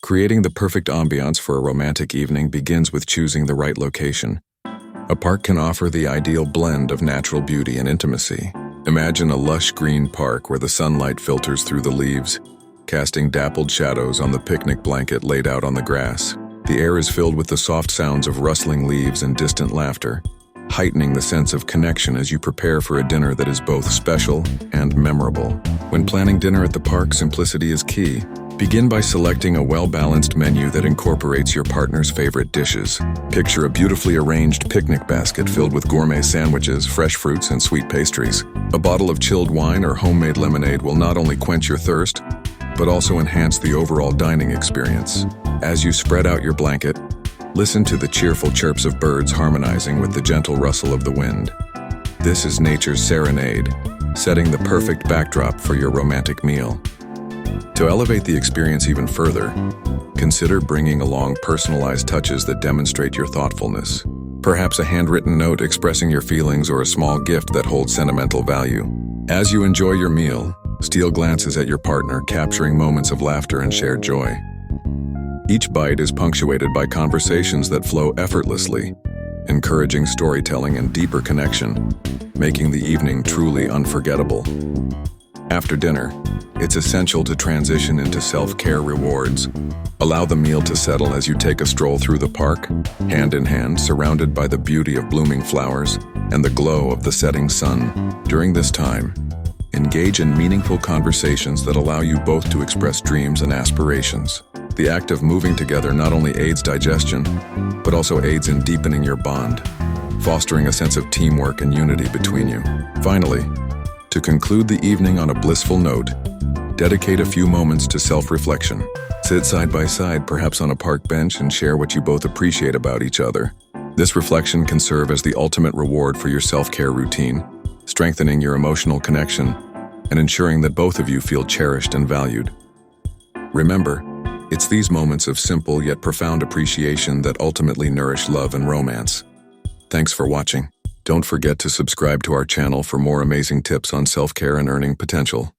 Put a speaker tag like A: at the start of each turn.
A: Creating the perfect ambiance for a romantic evening begins with choosing the right location. A park can offer the ideal blend of natural beauty and intimacy. Imagine a lush green park where the sunlight filters through the leaves, casting dappled shadows on the picnic blanket laid out on the grass. The air is filled with the soft sounds of rustling leaves and distant laughter, heightening the sense of connection as you prepare for a dinner that is both special and memorable. When planning dinner at the park, simplicity is key. Begin by selecting a well-balanced menu that incorporates your partner's favorite dishes. Picture a beautifully arranged picnic basket filled with gourmet sandwiches, fresh fruits, and sweet pastries. A bottle of chilled wine or homemade lemonade will not only quench your thirst, but also enhance the overall dining experience. As you spread out your blanket, listen to the cheerful chirps of birds harmonizing with the gentle rustle of the wind. This is nature's serenade, setting the perfect backdrop for your romantic meal. To elevate the experience even further, consider bringing along personalized touches that demonstrate your thoughtfulness. Perhaps a handwritten note expressing your feelings or a small gift that holds sentimental value. As you enjoy your meal, steal glances at your partner, capturing moments of laughter and shared joy. Each bite is punctuated by conversations that flow effortlessly, encouraging storytelling and deeper connection, making the evening truly unforgettable. After dinner, it's essential to transition into self-care rewards. Allow the meal to settle as you take a stroll through the park, hand in hand, surrounded by the beauty of blooming flowers and the glow of the setting sun. During this time, engage in meaningful conversations that allow you both to express dreams and aspirations. The act of moving together not only aids digestion, but also aids in deepening your bond, fostering a sense of teamwork and unity between you. Finally, to conclude the evening on a blissful note, dedicate a few moments to self-reflection. Sit side by side, perhaps on a park bench, and share what you both appreciate about each other. This reflection can serve as the ultimate reward for your self-care routine, strengthening your emotional connection and ensuring that both of you feel cherished and valued. Remember, it's these moments of simple yet profound appreciation that ultimately nourish love and romance. Thanks for watching. Don't forget to subscribe to our channel for more amazing tips on self-care and earning potential.